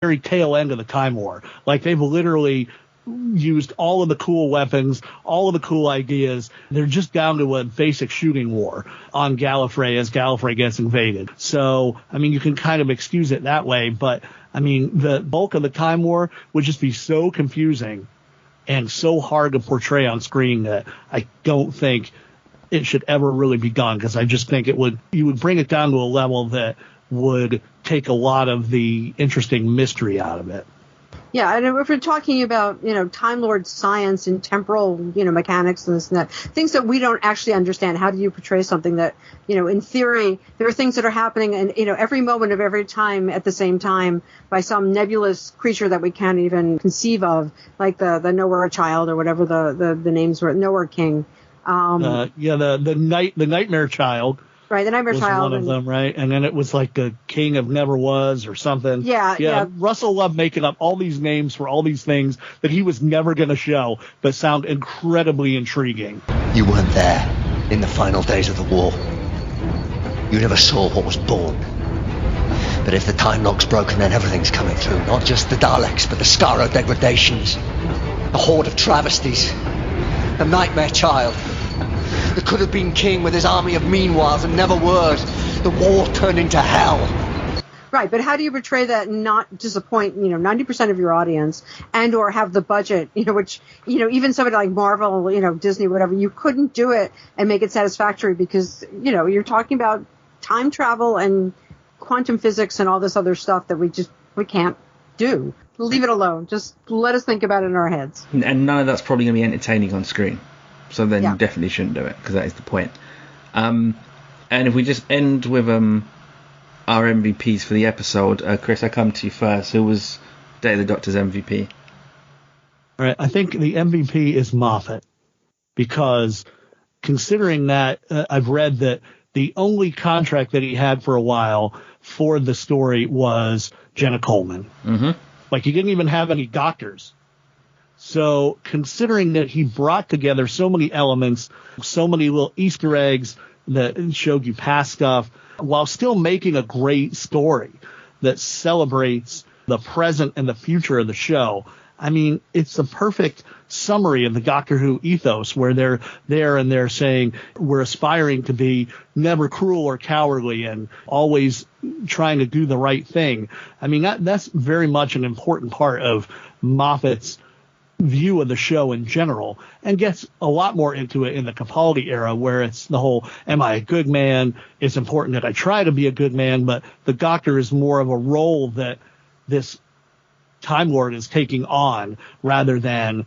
very tail end of the Time War. Like, they've literally used all of the cool weapons, all of the cool ideas. They're just down to a basic shooting war on Gallifrey as Gallifrey gets invaded. So, I mean, you can kind of excuse it that way, but, I mean, the bulk of the Time War would just be so confusing and so hard to portray on screen that I don't think it should ever really be done, because I just think you would bring it down to a level that would take a lot of the interesting mystery out of it. Yeah, and if we're talking about, Time Lord science and temporal, mechanics and this and that, things that we don't actually understand, how do you portray something that, in theory, there are things that are happening and, every moment of every time at the same time by some nebulous creature that we can't even conceive of, like the Nowhere Child or whatever the names were, Nowhere King. The Nightmare Child. Right, the Nightmare Child. One of them, right? And then it was like the King of Never Was or something. Yeah. Russell loved making up all these names for all these things that he was never going to show, but sound incredibly intriguing. You weren't there in the final days of the war. You never saw what was born. But if the time lock's broken, then everything's coming through. Not just the Daleks, but the Skaro degradations, the Horde of Travesties, the Nightmare Child. The could have been king with his army of meanwhiles and never word. The war turned into hell. Right, but how do you portray that and not disappoint, 90% of your audience and or have the budget, which, even somebody like Marvel, Disney, whatever, you couldn't do it and make it satisfactory because, you're talking about time travel and quantum physics and all this other stuff that we can't do. Leave it alone. Just let us think about it in our heads. And none of that's probably going to be entertaining on screen. So then you definitely shouldn't do it, because that is the point. And if we just end with our MVPs for the episode, Chris, I come to you first. Who was Day of the Doctor's MVP? All right, I think the MVP is Moffat, because considering that I've read that the only contract that he had for a while for the story was Jenna Coleman. Mm-hmm. Like, he didn't even have any doctors. So considering that he brought together so many elements, so many little Easter eggs that showed you past stuff, while still making a great story that celebrates the present and the future of the show, I mean, it's the perfect summary of the Doctor Who ethos, where they're there and they're saying we're aspiring to be never cruel or cowardly and always trying to do the right thing. I mean, that's very much an important part of Moffat's view of the show in general, and gets a lot more into it in the Capaldi era, where it's the whole, am I a good man? It's important that I try to be a good man, but the Doctor is more of a role that this Time Lord is taking on rather than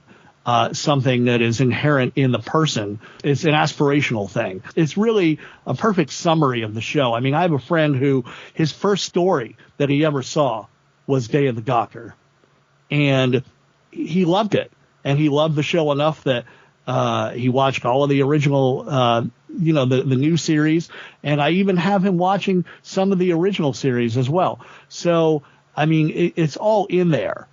something that is inherent in the person. It's an aspirational thing. It's really a perfect summary of the show. I mean, I have a friend who his first story that he ever saw was Day of the Doctor, and he loved it, and he loved the show enough that he watched all of the original, the new series, and I even have him watching some of the original series as well. So, I mean, it's all in there,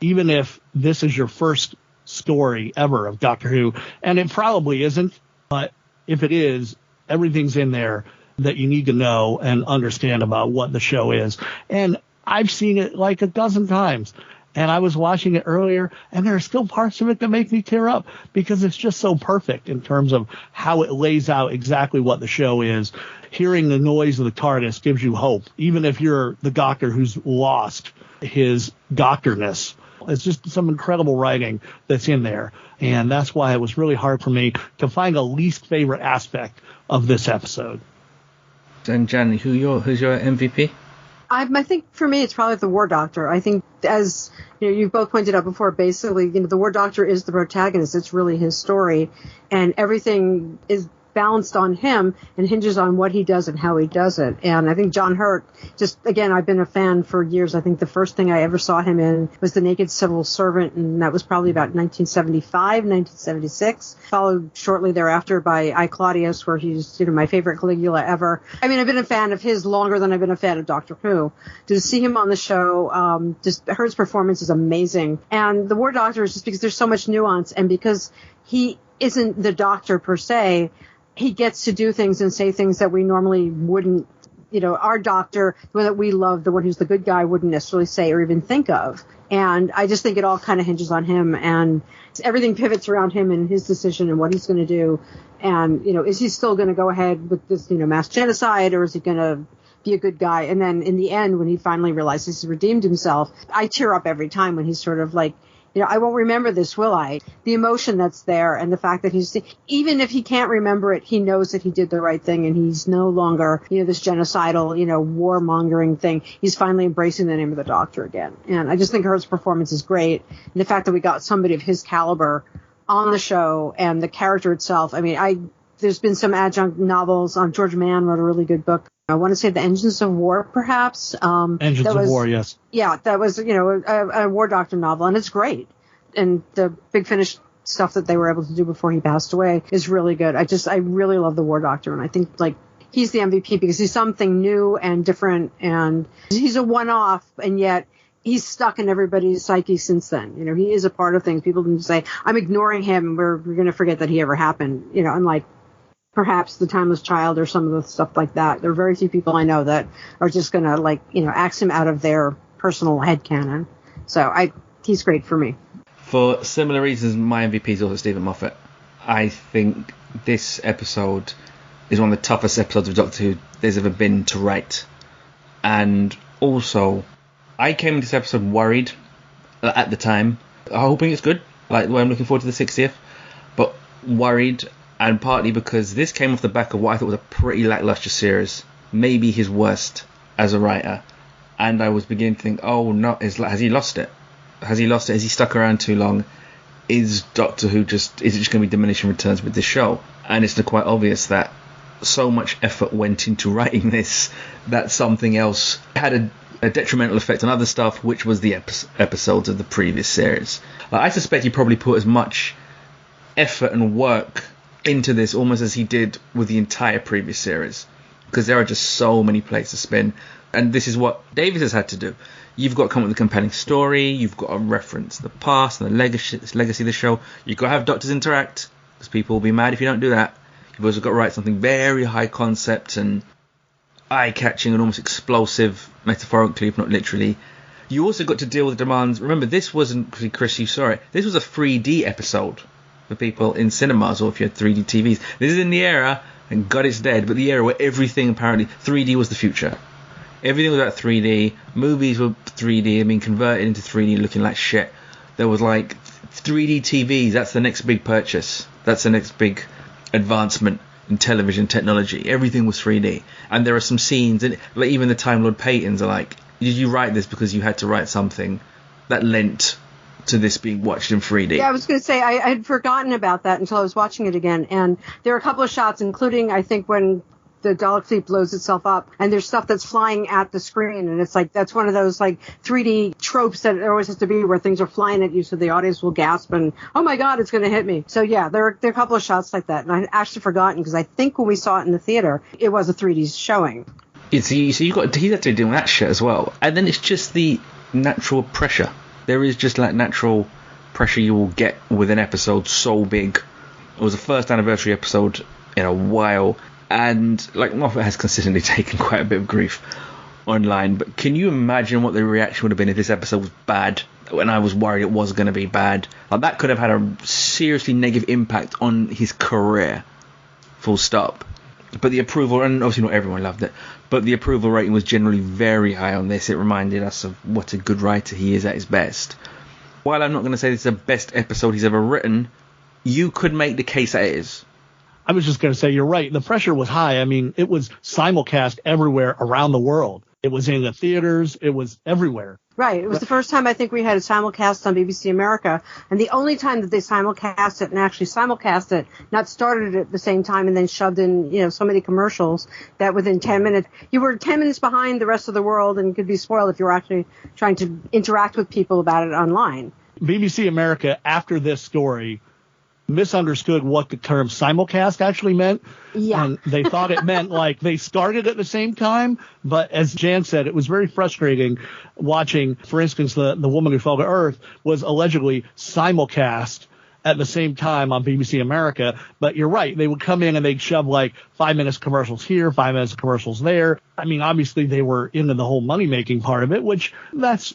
even if this is your first story ever of Doctor Who, and it probably isn't, but if it is, everything's in there that you need to know and understand about what the show is. And I've seen it like a dozen times. And I was watching it earlier, and there are still parts of it that make me tear up because it's just so perfect in terms of how it lays out exactly what the show is. Hearing the noise of the TARDIS gives you hope, even if you're the Doctor who's lost his doctorness. It's just some incredible writing that's in there, and that's why it was really hard for me to find a least favorite aspect of this episode. And Jan, who's your MVP? I think for me, it's probably the War Doctor. I think, as you've both pointed out before, basically, the War Doctor is the protagonist. It's really his story, and everything is balanced on him and hinges on what he does and how he does it. And I think John Hurt, just again, I've been a fan for years. I think the first thing I ever saw him in was The Naked Civil Servant, and that was probably about 1975, 1976. Followed shortly thereafter by I, Claudius, where he's my favorite Caligula ever. I mean, I've been a fan of his longer than I've been a fan of Doctor Who. To see him on the show, just Hurt's performance is amazing. And the War Doctor is just because there's so much nuance, and because he isn't the Doctor per se, he gets to do things and say things that we normally wouldn't our doctor, the one that we love, the one who's the good guy, wouldn't necessarily say or even think of. And I just think it all kind of hinges on him, and everything pivots around him and his decision and what he's going to do. And, is he still going to go ahead with this, mass genocide, or is he going to be a good guy? And then in the end, when he finally realizes he's redeemed himself, I tear up every time when he's sort of like, I won't remember this, will I? The emotion that's there, and the fact that even if he can't remember it, he knows that he did the right thing, and he's no longer, this genocidal, warmongering thing. He's finally embracing the name of the Doctor again. And I just think her performance is great. And the fact that we got somebody of his caliber on the show, and the character itself. I mean, there's been some adjunct novels. George Mann wrote a really good book. I want to say The Engines of War, perhaps. Engines of War, yes. Yeah, that was, a War Doctor novel, and it's great. And the Big Finish stuff that they were able to do before he passed away is really good. I really love the War Doctor, and I think, he's the MVP because he's something new and different, and he's a one-off, and yet he's stuck in everybody's psyche since then. He is a part of things. People can say, I'm ignoring him, and we're going to forget that he ever happened, unlike perhaps The Timeless Child or some of the stuff like that. There are very few people I know that are just going to, axe him out of their personal headcanon. So he's great for me. For similar reasons, my MVP is also Stephen Moffat. I think this episode is one of the toughest episodes of Doctor Who there's ever been to write. And also, I came into this episode worried at the time, hoping it's good, I'm looking forward to the 60th, but worried. And partly because this came off the back of what I thought was a pretty lackluster series, maybe his worst as a writer. And I was beginning to think, oh no, has he lost it? Has he lost it? Has he stuck around too long? Is Doctor Who is it just going to be diminishing returns with this show? And it's quite obvious that so much effort went into writing this that something else had a detrimental effect on other stuff, which was the episodes of the previous series. I suspect he probably put as much effort and work into this almost as he did with the entire previous series, because there are just so many plates to spin, and this is what Davis has had to do. You've got to come up with a compelling story, you've got to reference the past and the legacy of the show, you've got to have doctors interact, because people will be mad if you don't do that. You've also got to write something very high concept and eye-catching and almost explosive, metaphorically if not literally. You also got to deal with the demands. Remember, this wasn't, Chris, you saw it, this was a 3D episode for people in cinemas, or if you had 3D TVs. This is in the era, and God it's dead, but the era where everything apparently 3D was the future. Everything was about 3D. Movies were 3D, converted into 3D, looking like shit. There was 3D TVs. That's the next big purchase. That's the next big advancement in television technology. Everything was 3D, and there are some scenes, and even the Time Lord Peytons are did you write this because you had to write something that lent to this being watched in 3D? Yeah, I was going to say I had forgotten about that until I was watching it again, and there are a couple of shots, including I think when the Dalek fleet blows itself up, and there's stuff that's flying at the screen, and it's that's one of those 3D tropes that there always has to be, where things are flying at you, so the audience will gasp and, oh my God, it's going to hit me. So yeah, there are a couple of shots like that, and I actually forgotten, because I think when we saw it in the theater, it was a 3D showing. So he's had to deal with that shit as well, and then it's just the natural pressure. There is just natural pressure you will get with an episode so big. It was the first anniversary episode in a while, and Moffat has consistently taken quite a bit of grief online, but can you imagine what the reaction would have been if this episode was bad, when I was worried it was going to be bad? That could have had a seriously negative impact on his career, full stop. But the approval, and obviously not everyone loved it, but the approval rating was generally very high on this. It reminded us of what a good writer he is at his best. While I'm not going to say this is the best episode he's ever written, you could make the case that it is. I was just going to say, you're right. The pressure was high. It was simulcast everywhere around the world. It was in the theaters. It was everywhere. Right. It was the first time I think we had a simulcast on BBC America, and the only time that they simulcast it and actually simulcast it, not started it at the same time and then shoved in, so many commercials that within 10 minutes, you were 10 minutes behind the rest of the world and could be spoiled if you were actually trying to interact with people about it online. BBC America, after this story, misunderstood what the term simulcast actually meant. Yeah. And they thought it meant they started at the same time. But as Jan said, it was very frustrating watching, for instance, the Woman Who Fell to Earth was allegedly simulcast at the same time on BBC America. But you're right. They would come in and they'd shove 5 minutes commercials here, 5 minutes commercials there. I mean, obviously they were into the whole money-making part of it, which that's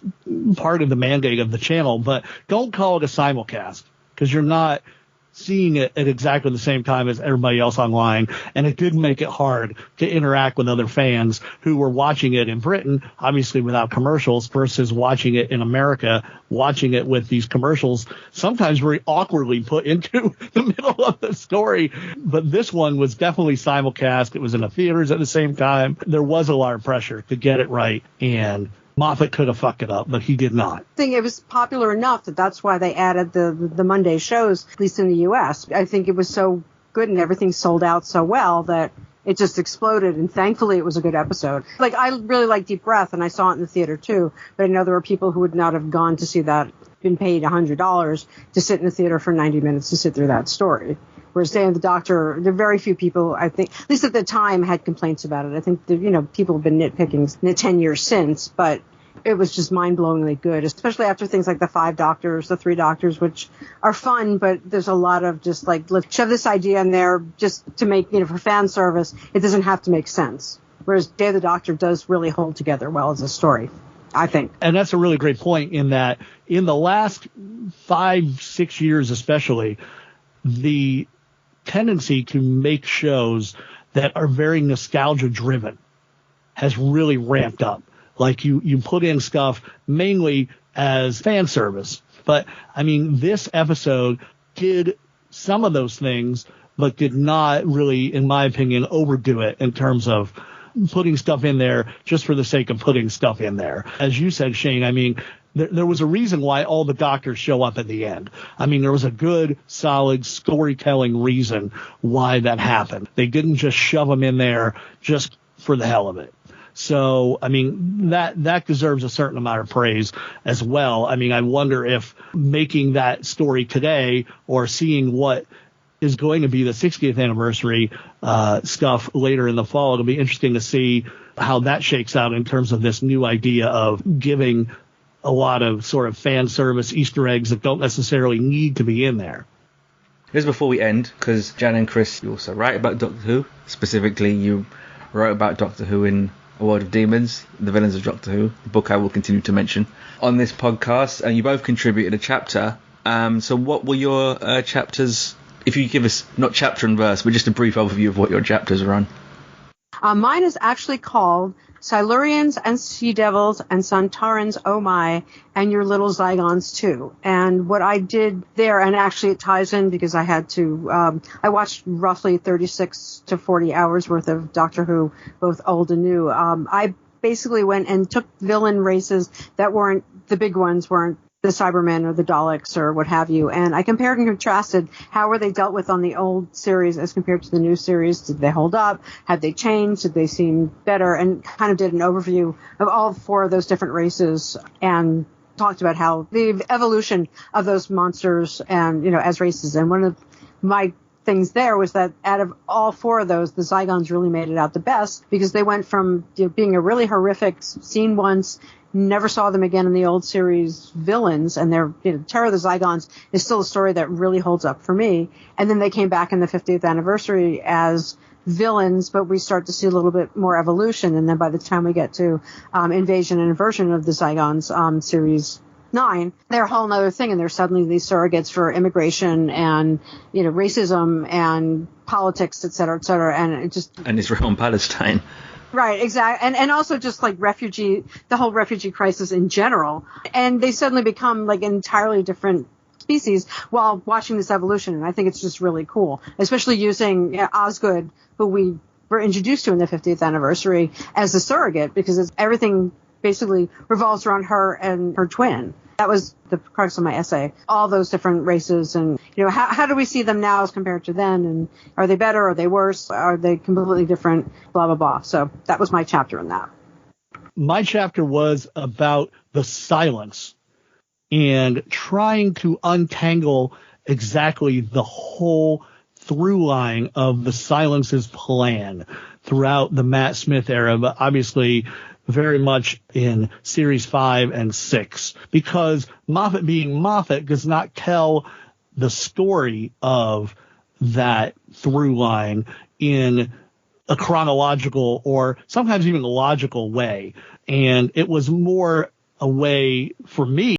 part of the mandate of the channel, but don't call it a simulcast because you're not seeing it at exactly the same time as everybody else online. And it did make it hard to interact with other fans who were watching it in Britain, obviously without commercials, versus watching it in America, watching it with these commercials, sometimes very awkwardly put into the middle of the story. But this one was definitely simulcast. It was in the theaters at the same time. There was a lot of pressure to get it right, and Moffat could have fucked it up, but he did not. I think it was popular enough that that's why they added the Monday shows, at least in the U.S. I think it was so good and everything sold out so well that it just exploded, and thankfully it was a good episode. Like, I really like Deep Breath, and I saw it in the theater too, but I know there were people who would not have gone to see that, been paid $100 to sit in the theater for 90 minutes to sit through that story. Whereas Day of the Doctor, there are very few people, I think, at least at the time, had complaints about it. I think that, people have been nitpicking in the 10 years since, but it was just mind-blowingly good, especially after things like the 5 Doctors, the 3 Doctors, which are fun, but there's a lot of just like, let's shove this idea in there just to make, for fan service. It doesn't have to make sense. Whereas Day of the Doctor does really hold together well as a story, I think. And that's a really great point in that in the last 5-6 years especially, the tendency to make shows that are very nostalgia driven has really ramped up. Like you put in stuff mainly as fan service. But I mean, this episode did some of those things, but did not really, in my opinion, overdo it in terms of putting stuff in there just for the sake of putting stuff in there. As you said, Shane, I mean, there was a reason why all the Doctors show up at the end. I mean, there was a good, solid storytelling reason why that happened. They didn't just shove them in there just for the hell of it. So, I mean, that deserves a certain amount of praise as well. I mean, I wonder if making that story today or seeing what is going to be the 60th anniversary stuff later in the fall, it'll be interesting to see how that shakes out in terms of this new idea of giving a lot of sort of fan service Easter eggs that don't necessarily need to be in there. Just before we end, because Jan and Chris, you also write about Doctor Who. Specifically, you wrote about Doctor Who in A World of Demons, The Villains of Doctor Who, the book I will continue to mention on this podcast, and you both contributed a chapter. So what were your chapters? If you give us, not chapter and verse, but just a brief overview of what your chapters are on. Mine is actually called Silurians and Sea Devils and Santarans, Oh My, and Your Little Zygons Too. And what I did there, and actually it ties in because I had to, I watched roughly 36 to 40 hours worth of Doctor Who, both old and new. I basically went and took villain races that weren't, the big ones weren't the Cybermen or the Daleks or what have you. And I compared and contrasted how were they dealt with on the old series as compared to the new series. Did they hold up? Had they changed? Did they seem better? And kind of did an overview of all 4 of those different races and talked about how the evolution of those monsters and, as races. And one of my things there was that out of all 4 of those, the Zygons really made it out the best because they went from being a really horrific, seen once, never saw them again in the old series villains, and their Terror of the Zygons is still a story that really holds up for me. And then they came back in the 50th anniversary as villains, but we start to see a little bit more evolution. And then by the time we get to Invasion and Inversion of the Zygons, series 9, they're a whole other thing, and they're suddenly these surrogates for immigration and racism and politics, et cetera, and it just and Israel and Palestine. Right, exactly. And also just like the whole refugee crisis in general. And they suddenly become like entirely different species while watching this evolution. And I think it's just really cool, especially using Osgood, who we were introduced to in the 50th anniversary, as a surrogate, because everything basically revolves around her and her twin. That was the crux of my essay. All those different races and, how do we see them now as compared to then? And are they better? Are they worse? Are they completely different? Blah, blah, blah. So that was my chapter in that. My chapter was about the silence and trying to untangle exactly the whole through line of the Silence's plan throughout the Matt Smith era, but obviously very much in series 5 and 6, because Moffat being Moffat does not tell the story of that through line in a chronological or sometimes even a logical way. And it was more a way for me